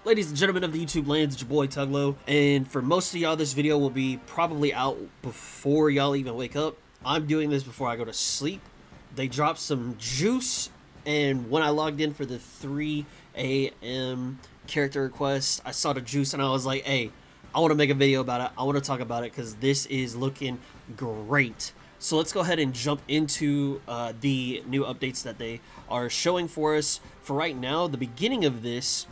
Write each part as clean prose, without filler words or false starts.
Ladies and gentlemen of the YouTube lands, it's your boy Tuglow, and for most of y'all this video will be probably out before y'all even wake up. I'm doing this before I go to sleep. They dropped some juice, and when I logged in for the 3 a.m. character request, I saw the juice and I was like, hey, I want to make a video about it. I want to talk about it because this is looking great. So let's go ahead and jump into the new updates that they are showing for us. For right now, the beginning of this,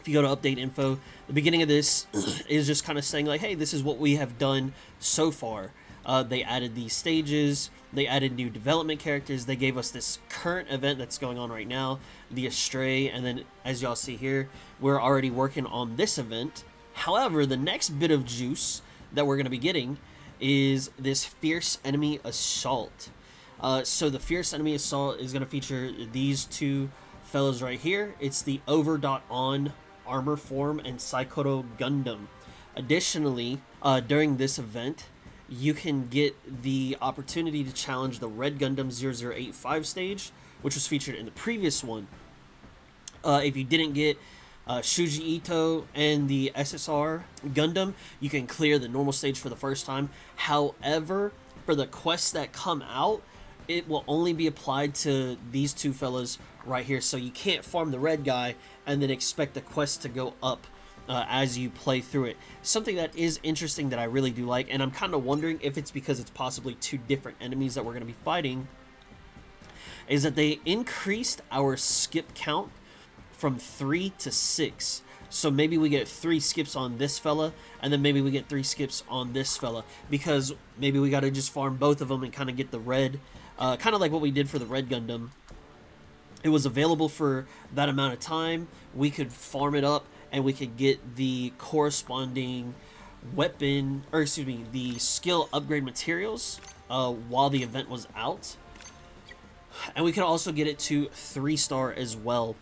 if you go to update info, the beginning of this is just kind of saying like, hey, this is what we have done so far. They added these stages, they added new development characters, they gave us this current event that's going on right now, the Astray, and then as y'all see here, we're already working on this event. However, the next bit of juice that we're going to be getting is this Fierce Enemy Assault. So the Fierce Enemy Assault is going to feature these two fellows right here. It's the Over.on armor form and Psychoto Gundam. Additionally, during this event, you can get the opportunity to challenge the Red Gundam 0085 stage, which was featured in the previous one. If you didn't get Shuji Ito and the SSR Gundam, you can clear the normal stage for the first time. However, for the quests that come out, it will only be applied to these two fellas right here. So you can't farm the red guy and then expect the quest to go up as you play through it. Something that is interesting that I really do like, and I'm kind of wondering if it's because it's possibly two different enemies that we're going to be fighting, is that they increased our skip count from 3 to 6. So maybe we get 3 skips on this fella, and then maybe we get 3 skips on this fella, because maybe we got to just farm both of them and kind of get the red, kind of like what we did for the Red Gundam. It was available for that amount of time. We could farm it up, and we could get the corresponding weapon, or excuse me, the skill upgrade materials while the event was out. And we could also get it to 3-star as well.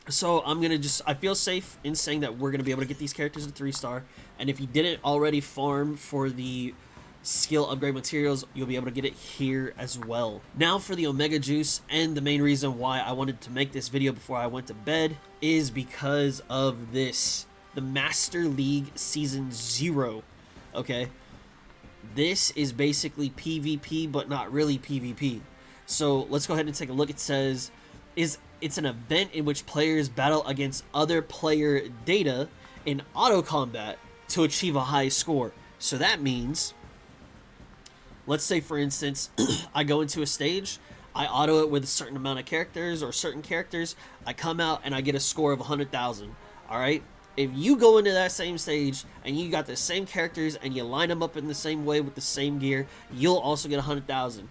So I'm going to I feel safe in saying that we're going to be able to get these characters to 3-star. And if you didn't already farm for the skill upgrade materials, you'll be able to get it here as well. Now for the Omega Juice, and the main reason why I wanted to make this video before I went to bed is because of this. The Master League Season 0. Okay? This is basically PvP, but not really PvP. So let's go ahead and take a look. It says, it's an event in which players battle against other player data in auto combat to achieve a high score. So that means, let's say for instance, I go into a stage, I auto it with a certain amount of characters or certain characters, I come out and I get a score of 100,000. Alright? If you go into that same stage and you got the same characters and you line them up in the same way with the same gear, you'll also get 100,000.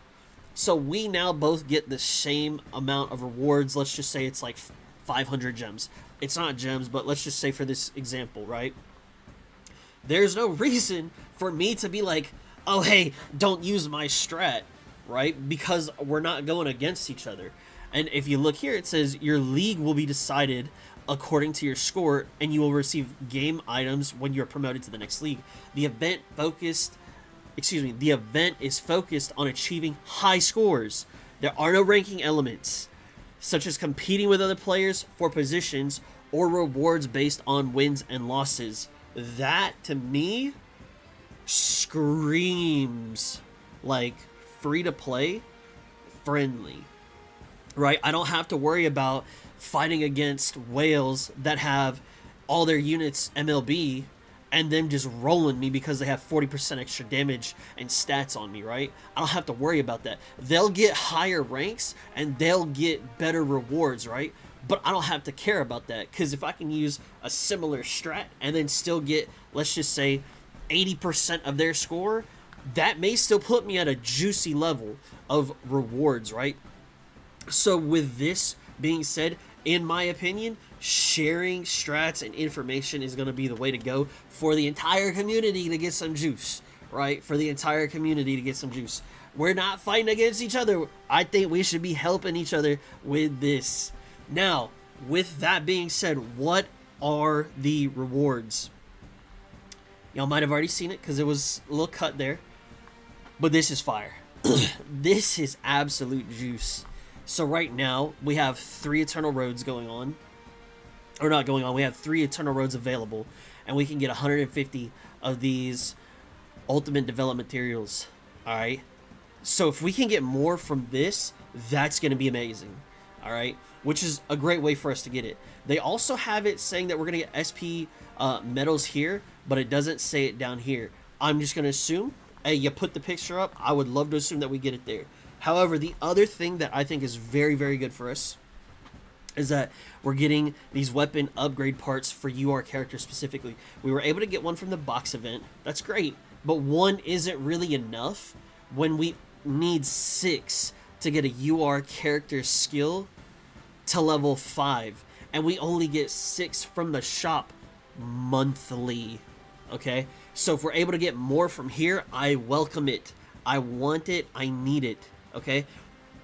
So we now both get the same amount of rewards. Let's just say it's like 500 gems. It's not gems, but let's just say for this example, right? There's no reason for me to be like, oh, hey, don't use my strat, right? Because we're not going against each other. And if you look here, it says your league will be decided according to your score, and you will receive game items when you're promoted to the next league. The event is focused on achieving high scores. There are no ranking elements, such as competing with other players for positions or rewards based on wins and losses. That, to me, screams like free-to-play friendly, right? I don't have to worry about fighting against whales that have all their units MLB and them just rolling me because they have 40% extra damage and stats on me, right? I don't have to worry about that. They'll get higher ranks and they'll get better rewards, right? But I don't have to care about that, because if I can use a similar strat and then still get, let's just say, 80% of their score, that may still put me at a juicy level of rewards, right? So with this being said, in my opinion, sharing strats and information is going to be the way to go for the entire community to get some juice, right? For the entire community to get some juice. We're not fighting against each other. I think we should be helping each other with this. Now, with that being said, what are the rewards? Y'all might have already seen it because it was a little cut there, but this is fire. This is absolute juice. So right now, we have 3 Eternal Roads going on. or not going on, we have 3 Eternal Roads available, and we can get 150 of these ultimate development materials. Alright, so if we can get more from this, that's going to be amazing. Alright, which is a great way for us to get it. They also have it saying that we're going to get SP medals here, but it doesn't say it down here. I'm just going to assume, hey, you put the picture up, I would love to assume that we get it there. However, the other thing that I think is very, very good for us is that we're getting these weapon upgrade parts for UR characters specifically. We were able to get one from the box event. That's great. But one isn't really enough when we need 6 to get a UR character skill to level 5. And we only get 6 from the shop monthly. Okay? So if we're able to get more from here, I welcome it. I want it. I need it. Okay?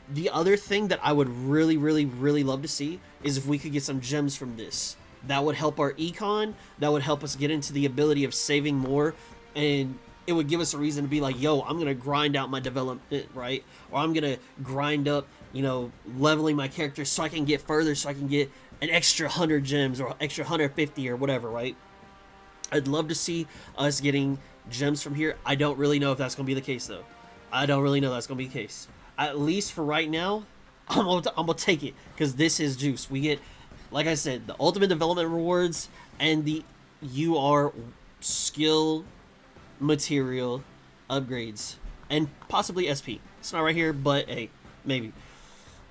The other thing that I would really, really, really love to see is if we could get some gems from this. That would help our econ. That would help us get into the ability of saving more. And it would give us a reason to be like, yo, I'm going to grind out my development, right? Or I'm going to grind up, you know, leveling my character so I can get further, so I can get an extra 100 gems or extra 150 or whatever, right? I'd love to see us getting gems from here. I don't really know if that's going to be the case, though. I don't really know that's going to be the case. At least for right now, I'm gonna take it, because this is juice. We get, like I said, the ultimate development rewards and the UR skill material upgrades, and possibly SP. It's not right here, but hey, maybe.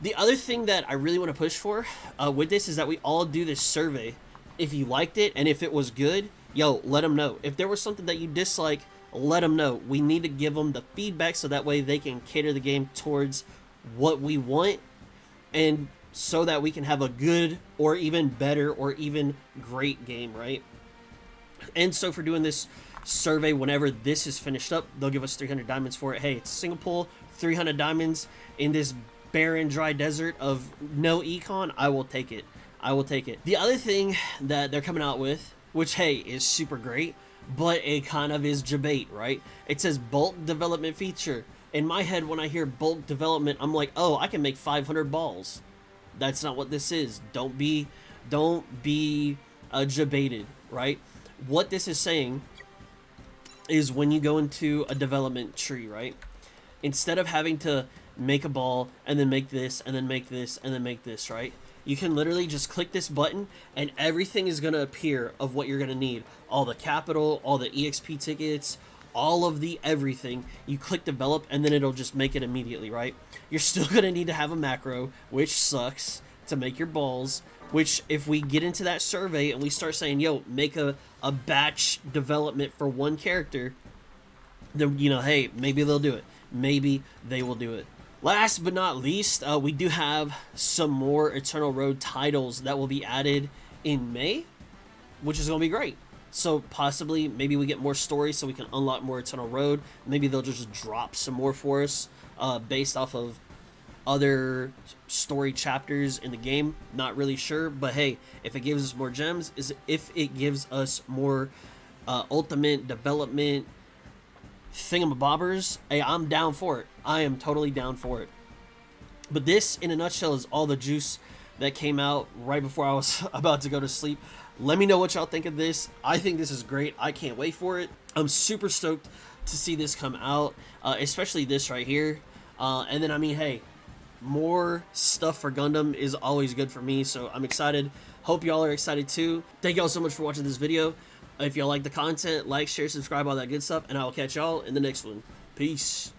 The other thing that I really want to push for with this is that we all do this survey. If you liked it and if it was good, yo, let them know. If there was something that you dislike, let them know. We need to give them the feedback so that way they can cater the game towards what we want, and so that we can have a good or even better or even great game, right? And so for doing this survey, whenever this is finished up, they'll give us 300 diamonds for it. Hey, it's a single pull, 300 diamonds in this barren, dry desert of no econ. I will take it. I will take it. The other thing that they're coming out with, which, hey, is super great, but it kind of is debate, right? It says bulk development feature. In my head, when I hear bulk development, I'm like, oh, I can make 500 balls. That's not what this is. Don't be debated, right? What this is saying is when you go into a development tree, right? Instead of having to make a ball and then make this and then make this and then make this, right? You can literally just click this button and everything is going to appear of what you're going to need. All the capital, all the EXP tickets, all of the everything. You click develop and then it'll just make it immediately, right? You're still going to need to have a macro, which sucks, to make your balls, which if we get into that survey and we start saying, yo, make a batch development for one character, then, you know, hey, maybe they'll do it. Maybe they will do it. Last but not least, we do have some more Eternal Road titles that will be added in May, which is going to be great. So possibly, maybe we get more stories so we can unlock more Eternal Road. Maybe they'll just drop some more for us based off of other story chapters in the game. Not really sure, but hey, if it gives us more gems, if it gives us more ultimate development thingamabobbers, hey, I'm down for it. I am totally down for it. But this, in a nutshell, is all the juice that came out right before I was about to go to sleep. Let me know what y'all think of this. I think this is great. I can't wait for it. I'm super stoked to see this come out, especially this right here. And then, I mean, hey, more stuff for Gundam is always good for me, so I'm excited. Hope y'all are excited too. Thank y'all so much for watching this video. If y'all like the content, like, share, subscribe, all that good stuff, and I will catch y'all in the next one. Peace.